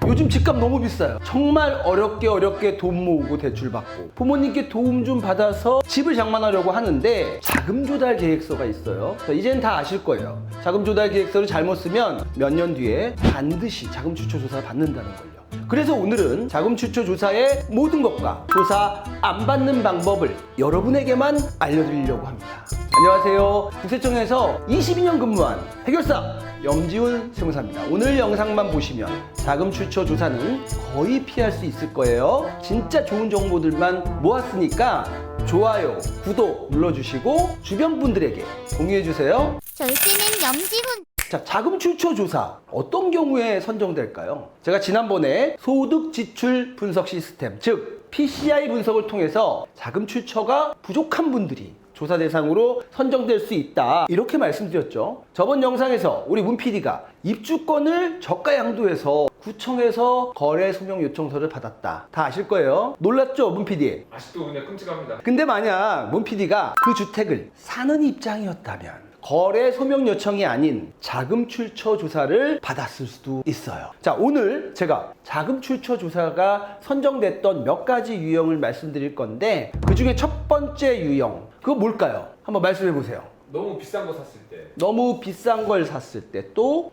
요즘 집값 너무 비싸요. 정말 어렵게 돈 모으고 대출 받고 부모님께 도움 좀 받아서 집을 장만하려고 하는데 자금 조달 계획서가 있어요. 이제는 다 아실 거예요. 자금 조달 계획서를 잘못 쓰면 몇 년 뒤에 반드시 자금 추초 조사를 받는다는 걸요. 그래서 오늘은 자금 추초 조사의 모든 것과 조사 안 받는 방법을 여러분에게만 알려드리려고 합니다. 안녕하세요. 국세청에서 22년 근무한 해결사 염지훈 세무사입니다. 오늘 영상만 보시면 자금 추초 조사는 거의 피할 수 있을 거예요. 진짜 좋은 정보들만 모았으니까 좋아요, 구독 눌러주시고 주변 분들에게 공유해주세요. 절세는 염지훈. 자, 자금 추초 조사 어떤 경우에 선정될까요? 제가 지난번에 소득 지출 분석 시스템, 즉 PCI 분석을 통해서 자금 추처가 부족한 분들이 조사 대상으로 선정될 수 있다, 이렇게 말씀드렸죠. 저번 영상에서 우리 문 PD가 입주권을 저가 양도해서 구청에서 거래 소명 요청서를 받았다, 다 아실 거예요. 놀랐죠, 문 PD? 아직도 그냥 끔찍합니다. 근데 만약 문 PD가 그 주택을 사는 입장이었다면 거래 소명 요청이 아닌 자금 출처 조사를 받았을 수도 있어요. 자, 오늘 제가 자금 출처 조사가 선정됐던 몇 가지 유형을 말씀드릴 건데 그 중에 첫 번째 유형, 그거 뭘까요? 한번 말씀해 보세요. 너무 비싼 거 샀을 때. 너무 비싼 걸 샀을 때, 또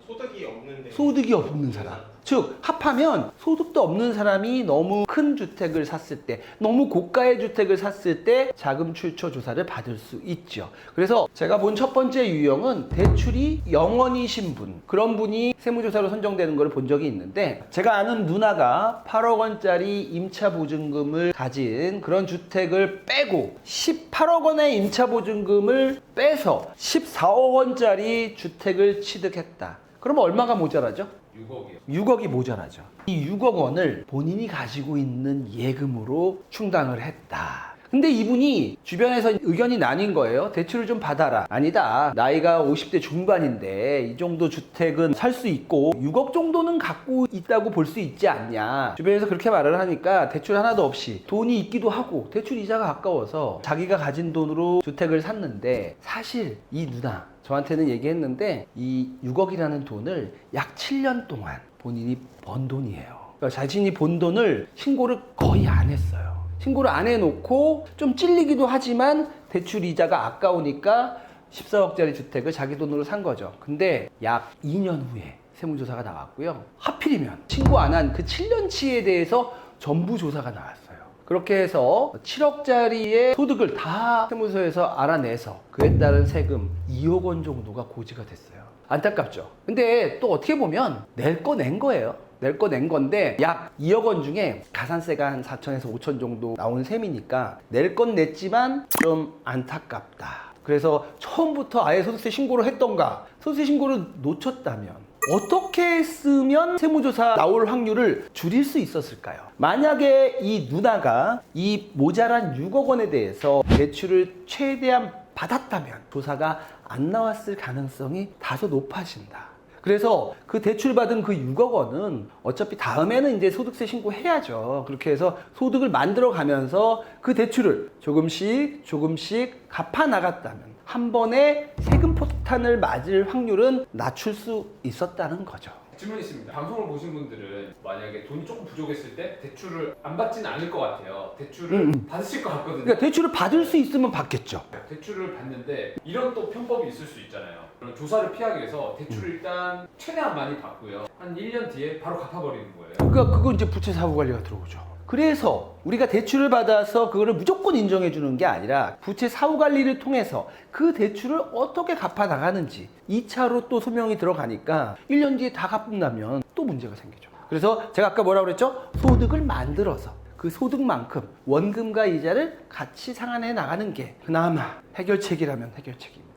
소득이 없는 사람, 즉 합하면 소득도 없는 사람이 너무 큰 주택을 샀을 때, 너무 고가의 주택을 샀을 때 자금 출처 조사를 받을 수 있죠. 그래서 제가 본 첫 번째 유형은 대출이 0원이신 분, 그런 분이 세무조사로 선정되는 걸 본 적이 있는데, 제가 아는 누나가 8억 원짜리 임차 보증금을 가진 그런 주택을 빼고 18억 원의 임차 보증금을 빼서 14억 원짜리 주택을 취득했다. 그러면 얼마가 모자라죠? 6억이요. 6억이 모자라죠. 이 6억 원을 본인이 가지고 있는 예금으로 충당을 했다. 근데 이분이 주변에서 의견이 나뉜 거예요. 대출을 좀 받아라. 아니다, 나이가 50대 중반인데 이 정도 주택은 살 수 있고 6억 정도는 갖고 있다고 볼 수 있지 않냐. 주변에서 그렇게 말을 하니까 대출 하나도 없이 돈이 있기도 하고 대출 이자가 아까워서 자기가 가진 돈으로 주택을 샀는데, 사실 이 누나 저한테는 얘기했는데 이 6억이라는 돈을 약 7년 동안 본인이 번 돈이에요. 그러니까 자신이 본 돈을 신고를 거의 안 했어요. 신고를 안 해놓고 좀 찔리기도 하지만 대출 이자가 아까우니까 14억짜리 주택을 자기 돈으로 산 거죠. 근데 약 2년 후에 세무조사가 나왔고요. 하필이면 신고 안 한 그 7년치에 대해서 전부 조사가 나왔어요. 그렇게 해서 7억짜리의 소득을 다 세무서에서 알아내서 그에 따른 세금 2억 원 정도가 고지가 됐어요. 안타깝죠. 근데 또 어떻게 보면 낼 거 낸 거예요. 낼 거 낸 건데 약 2억 원 중에 가산세가 한 4천에서 5천 정도 나온 셈이니까 낼 건 냈지만 좀 안타깝다. 그래서 처음부터 아예 소득세 신고를 했던가, 소득세 신고를 놓쳤다면 어떻게 했으면 세무조사 나올 확률을 줄일 수 있었을까요? 만약에 이 누나가 이 모자란 6억 원에 대해서 대출을 최대한 받았다면 조사가 안 나왔을 가능성이 다소 높아진다. 그래서 그 대출받은 그 6억 원은 어차피 다음에는 이제 소득세 신고해야죠. 그렇게 해서 소득을 만들어 가면서 그 대출을 조금씩 갚아 나갔다면 한 번에 세금 폭탄을 맞을 확률은 낮출 수 있었다는 거죠. 질문 있습니다. 방송을 보신 분들은 만약에 돈이 조금 부족했을 때 대출을 안 받지는 않을 것 같아요. 대출을 받으실 것 같거든요. 그러니까 대출을 받을 수 있으면 받겠죠. 대출을 받는데 이런 또 편법이 있을 수 있잖아요. 그런 조사를 피하기 위해서 대출을 일단 최대한 많이 받고요. 한 1년 뒤에 바로 갚아버리는 거예요. 그러니까 그거 이제 부채 사후 관리가 들어오죠. 그래서 우리가 대출을 받아서 그거를 무조건 인정해 주는 게 아니라 부채 사후 관리를 통해서 그 대출을 어떻게 갚아 나가는지 2차로 또 소명이 들어가니까 1년 뒤에 다 갚는다면 또 문제가 생기죠. 그래서 제가 아까 뭐라고 그랬죠? 소득을 만들어서 그 소득만큼 원금과 이자를 같이 상환해 나가는 게 그나마 해결책이라면 해결책입니다.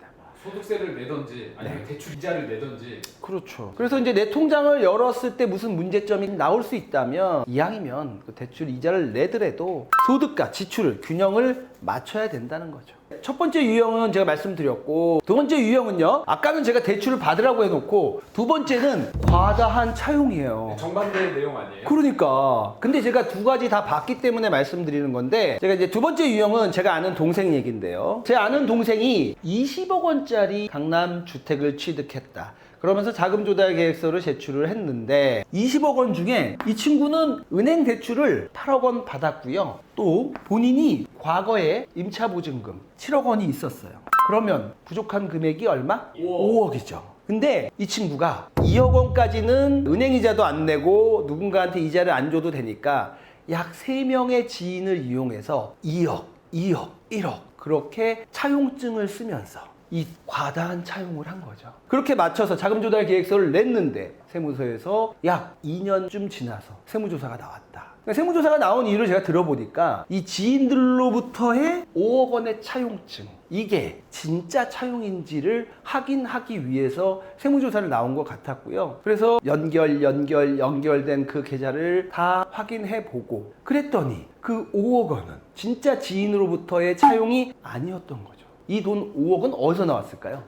소득세를 내던지 아니면 대출 이자를 내던지. 그렇죠. 그래서 이제 내 통장을 열었을 때 무슨 문제점이 나올 수 있다면 이왕이면 그 대출 이자를 내더라도 소득과 지출을 균형을 맞춰야 된다는 거죠. 첫 번째 유형은 제가 말씀드렸고, 두 번째 유형은요, 아까는 제가 대출을 받으라고 해놓고 두 번째는 과다한 차용이에요. 정반대의 내용 아니에요? 그러니까. 근데 제가 두 가지 다 봤기 때문에 말씀드리는 건데, 제가 이제 두 번째 유형은 제가 아는 동생 얘기인데요. 제 아는 동생이 20억 원짜리 강남 주택을 취득했다. 그러면서 자금 조달 계획서를 제출을 했는데 20억 원 중에 이 친구는 은행 대출을 8억 원 받았고요. 또 본인이 과거에 임차보증금 7억 원이 있었어요. 그러면 부족한 금액이 얼마? 5억이죠. 근데 이 친구가 2억 원까지는 은행 이자도 안 내고 누군가한테 이자를 안 줘도 되니까 약 3명의 지인을 이용해서 2억, 1억 그렇게 차용증을 쓰면서 이 과다한 차용을 한 거죠. 그렇게 맞춰서 자금 조달 계획서를 냈는데 세무서에서 약 2년쯤 지나서 세무조사가 나왔다. 세무조사가 나온 이유를 제가 들어보니까 이 지인들로부터의 5억 원의 차용증, 이게 진짜 차용인지를 확인하기 위해서 세무조사를 나온 것 같았고요. 그래서 연결된 그 계좌를 다 확인해보고 그랬더니 그 5억 원은 진짜 지인으로부터의 차용이 아니었던 거죠. 이 돈 5억은 어디서 나왔을까요?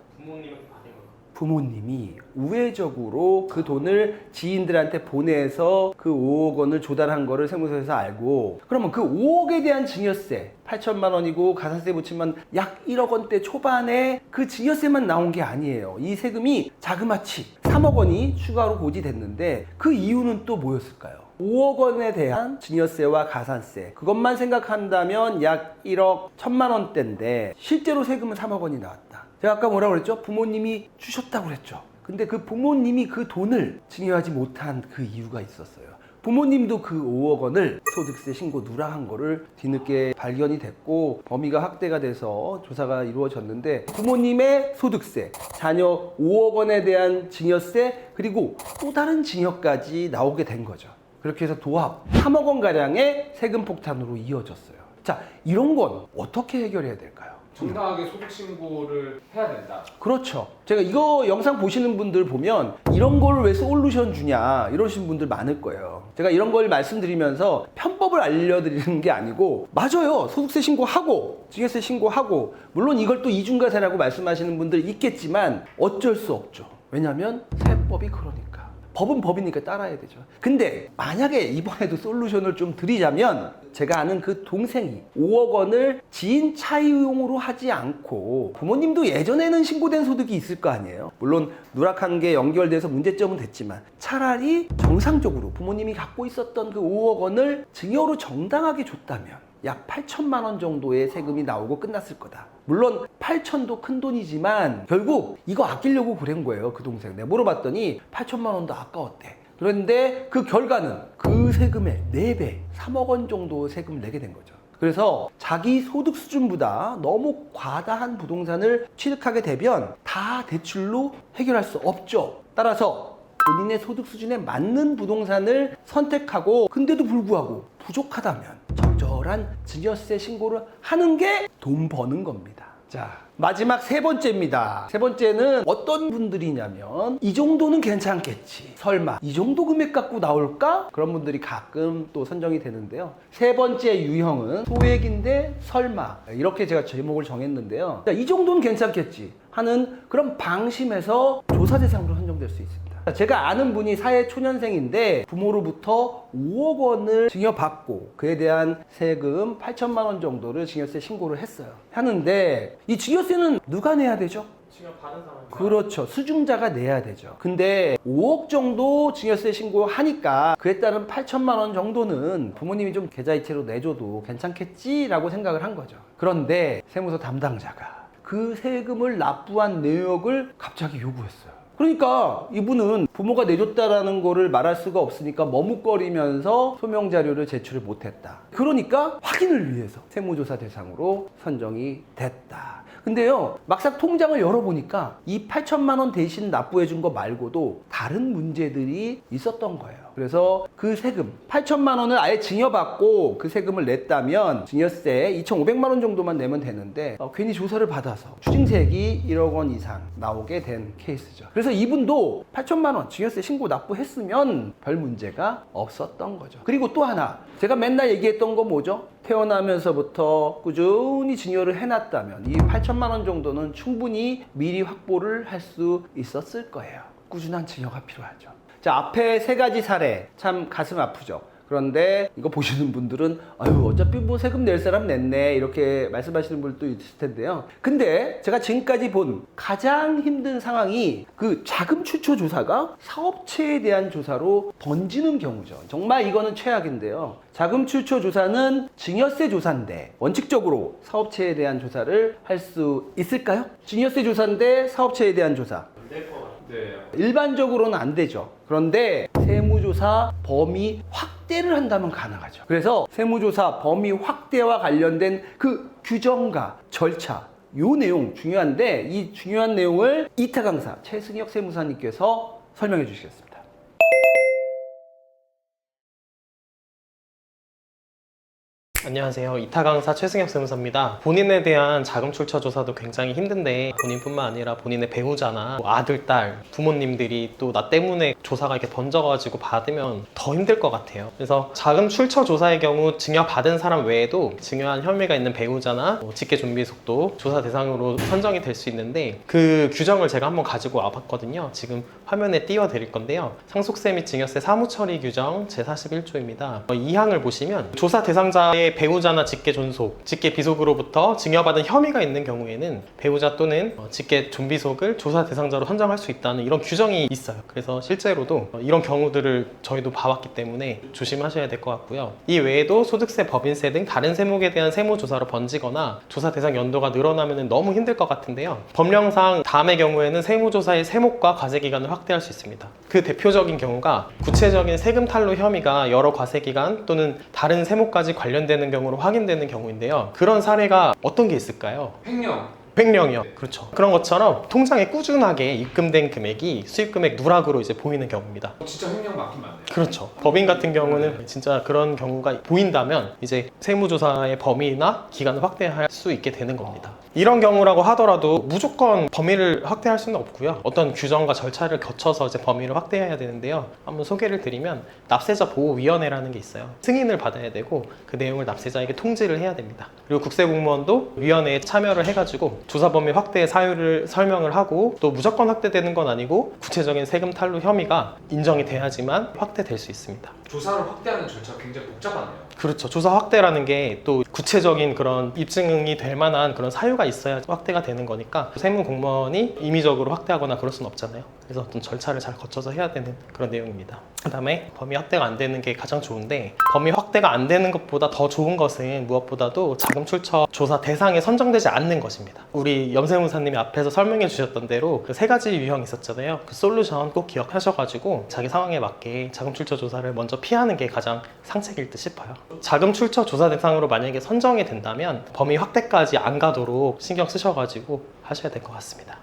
부모님이 우회적으로 그 돈을 지인들한테 보내서 그 5억 원을 조달한 거를 세무서에서 알고, 그러면 그 5억에 대한 증여세 8천만 원이고 가산세 붙이면 약 1억 원대 초반에 그 증여세만 나온 게 아니에요. 이 세금이 자그마치 3억 원이 추가로 고지됐는데 그 이유는 또 뭐였을까요? 5억 원에 대한 증여세와 가산세, 그것만 생각한다면 약 1억 1천만 원대인데 실제로 세금은 3억 원이 나왔다. 제가 아까 뭐라고 그랬죠? 부모님이 주셨다고 그랬죠. 근데 그 부모님이 그 돈을 증여하지 못한 그 이유가 있었어요. 부모님도 그 5억 원을 소득세 신고 누락한 거를 뒤늦게 발견이 됐고 범위가 확대가 돼서 조사가 이루어졌는데 부모님의 소득세, 자녀 5억 원에 대한 증여세, 그리고 또 다른 증여까지 나오게 된 거죠. 그렇게 해서 도합 3억 원가량의 세금 폭탄으로 이어졌어요. 자, 이런 건 어떻게 해결해야 될까요? 정당하게 소득 신고를 해야 된다. 그렇죠. 제가 이거 영상 보시는 분들 보면 이런 걸 왜 솔루션 주냐 이러신 분들 많을 거예요. 제가 이런 걸 말씀드리면서 편법을 알려드리는 게 아니고, 맞아요. 소득세 신고하고 증여세 신고하고, 물론 이걸 또 이중과세라고 말씀하시는 분들 있겠지만 어쩔 수 없죠. 왜냐하면 세법이 그러니까. 법은 법이니까 따라야 되죠. 근데 만약에 이번에도 솔루션을 좀 드리자면, 제가 아는 그 동생이 5억 원을 지인 차용으로 하지 않고, 부모님도 예전에는 신고된 소득이 있을 거 아니에요. 물론 누락한 게 연결돼서 문제점은 됐지만 차라리 정상적으로 부모님이 갖고 있었던 그 5억 원을 증여로 정당하게 줬다면 약 8천만 원 정도의 세금이 나오고 끝났을 거다. 물론 8천도 큰 돈이지만 결국 이거 아끼려고 그런 거예요. 그 동생 내가 물어봤더니 8천만 원도 아까웠대. 그런데 그 결과는 그 세금의 4배 3억 원 정도 세금을 내게 된 거죠. 그래서 자기 소득 수준보다 너무 과다한 부동산을 취득하게 되면 다 대출로 해결할 수 없죠. 따라서 본인의 소득 수준에 맞는 부동산을 선택하고, 근데도 불구하고 부족하다면 적절한 증여세 신고를 하는 게 돈 버는 겁니다. 자, 마지막 3번째입니다. 3번째는 어떤 분들이냐면, 이 정도는 괜찮겠지, 설마 이 정도 금액 갖고 나올까? 그런 분들이 가끔 또 선정이 되는데요. 3번째 유형은 소액인데 설마, 이렇게 제가 제목을 정했는데요. 자, 이 정도는 괜찮겠지 하는 그런 방심에서 조사 대상으로 선정될 수 있습니다. 제가 아는 분이 사회초년생인데 부모로부터 5억 원을 증여받고 그에 대한 세금 8천만 원 정도를 증여세 신고를 했어요. 하는데 이 증여세는 누가 내야 되죠? 증여받은 사람. 그렇죠. 수중자가 내야 되죠. 근데 5억 정도 증여세 신고하니까 그에 따른 8천만 원 정도는 부모님이 좀 계좌이체로 내줘도 괜찮겠지라고 생각을 한 거죠. 그런데 세무서 담당자가 그 세금을 납부한 내역을 갑자기 요구했어요. 그러니까 이분은 부모가 내줬다라는 거를 말할 수가 없으니까 머뭇거리면서 소명 자료를 제출을 못했다. 그러니까 확인을 위해서 세무조사 대상으로 선정이 됐다. 근데요, 막상 통장을 열어보니까 이 8천만 원 대신 납부해준 거 말고도 다른 문제들이 있었던 거예요. 그래서 그 세금 8천만 원을 아예 증여받고 그 세금을 냈다면 증여세 2,500만 원 정도만 내면 되는데 괜히 조사를 받아서 추징세액이 1억 원 이상 나오게 된 케이스죠. 그래서 이분도 8천만 원 증여세 신고 납부했으면 별 문제가 없었던 거죠. 그리고 또 하나, 제가 맨날 얘기했던 거 뭐죠? 태어나면서부터 꾸준히 증여를 해놨다면 이 8천만 원 정도는 충분히 미리 확보를 할 수 있었을 거예요. 꾸준한 증여가 필요하죠. 자, 앞에 3가지 사례 참 가슴 아프죠. 그런데 이거 보시는 분들은 아유 어차피 뭐 세금 낼 사람 냈네 이렇게 말씀하시는 분들도 있을 텐데요. 근데 제가 지금까지 본 가장 힘든 상황이 그 자금 출처 조사가 사업체에 대한 조사로 번지는 경우죠. 정말 이거는 최악인데요. 자금 출처 조사는 증여세 조사인데 원칙적으로 사업체에 대한 조사를 할 수 있을까요? 증여세 조사인데 사업체에 대한 조사. 네. 일반적으로는 안 되죠. 그런데 세무조사 범위 확대를 한다면 가능하죠. 그래서 세무조사 범위 확대와 관련된 그 규정과 절차, 요 내용 중요한데 이 중요한 내용을 이타 강사 최승혁 세무사님께서 설명해 주시겠습니다. 안녕하세요. 이타 강사 최승혁 세무사입니다. 본인에 대한 자금 출처 조사도 굉장히 힘든데 본인뿐만 아니라 본인의 배우자나 뭐 아들, 딸, 부모님들이 또 나 때문에 조사가 이렇게 번져가지고 받으면 더 힘들 것 같아요. 그래서 자금 출처 조사의 경우 증여받은 사람 외에도 증여한 혐의가 있는 배우자나 뭐 직계 좀비속도 조사 대상으로 선정이 될 수 있는데 그 규정을 제가 한번 가지고 와봤거든요. 지금 화면에 띄워드릴 건데요. 상속세 및 증여세 사무처리 규정 제41조입니다. 이 항을 보시면 조사 대상자의 배우자나 직계 존속, 직계 비속으로부터 증여받은 혐의가 있는 경우에는 배우자 또는 직계 존비속을 조사 대상자로 선정할 수 있다는 이런 규정이 있어요. 그래서 실제로도 이런 경우들을 저희도 봐왔기 때문에 조심하셔야 될 것 같고요. 이 외에도 소득세, 법인세 등 다른 세목에 대한 세무조사로 번지거나 조사 대상 연도가 늘어나면 너무 힘들 것 같은데요. 법령상 다음의 경우에는 세무조사의 세목과 과세기간을 확대할 수 있습니다. 그 대표적인 경우가 구체적인 세금 탈루 혐의가 여러 과세기간 또는 다른 세목까지 관련되는 경우로 확인되는 경우인데요. 그런 사례가 어떤 게 있을까요? 횡령이요. 그렇죠. 그런 것처럼 통장에 꾸준하게 입금된 금액이 수입금액 누락으로 이제 보이는 경우입니다. 진짜 횡령 맞긴 맞네요. 그렇죠. 법인 같은 경우는 진짜 그런 경우가 보인다면 이제 세무조사의 범위나 기간을 확대할 수 있게 되는 겁니다. 이런 경우라고 하더라도 무조건 범위를 확대할 수는 없고요. 어떤 규정과 절차를 거쳐서 이제 범위를 확대해야 되는데요. 한번 소개를 드리면 납세자 보호위원회라는 게 있어요. 승인을 받아야 되고 그 내용을 납세자에게 통지를 해야 됩니다. 그리고 국세공무원도 위원회에 참여를 해가지고 조사 범위 확대의 사유를 설명을 하고 또 무조건 확대되는 건 아니고 구체적인 세금 탈루 혐의가 인정이 돼야지만 확대될 수 있습니다. 조사를 확대하는 절차가 굉장히 복잡하네요. 그렇죠. 조사 확대라는 게 또 구체적인 그런 입증이 될 만한 그런 사유가 있어야 확대가 되는 거니까 세무 공무원이 임의적으로 확대하거나 그럴 수는 없잖아요. 그래서 어떤 절차를 잘 거쳐서 해야 되는 그런 내용입니다. 그 다음에 범위 확대가 안 되는 게 가장 좋은데 범위 확대가 안 되는 것보다 더 좋은 것은 무엇보다도 자금 출처 조사 대상에 선정되지 않는 것입니다. 우리 염세무사님이 앞에서 설명해 주셨던 대로 그 세 가지 유형이 있었잖아요. 그 솔루션 꼭 기억하셔가지고 자기 상황에 맞게 자금 출처 조사를 먼저 피하는 게 가장 상책일 듯 싶어요. 자금 출처 조사 대상으로 만약에 선정이 된다면 범위 확대까지 안 가도록 신경 쓰셔가지고 하셔야 될 것 같습니다.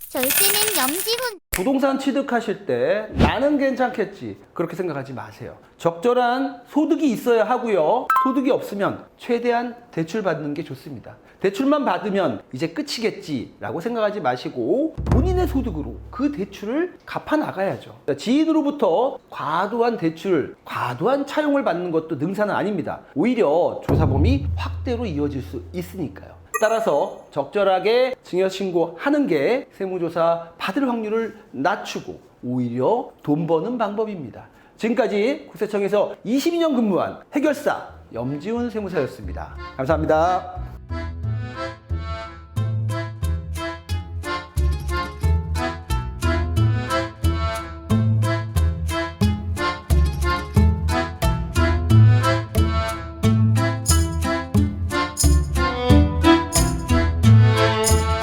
절세는 염지훈. 부동산 취득하실 때 나는 괜찮겠지 그렇게 생각하지 마세요. 적절한 소득이 있어야 하고요. 소득이 없으면 최대한 대출 받는 게 좋습니다. 대출만 받으면 이제 끝이겠지라고 생각하지 마시고 본인의 소득으로 그 대출을 갚아 나가야죠. 지인으로부터 과도한 대출, 과도한 차용을 받는 것도 능사는 아닙니다. 오히려 조사 범위 확대로 이어질 수 있으니까요. 따라서 적절하게 증여신고하는 게 세무조사 받을 확률을 낮추고 오히려 돈 버는 방법입니다. 지금까지 국세청에서 22년 근무한 해결사 염지훈 세무사였습니다. 감사합니다.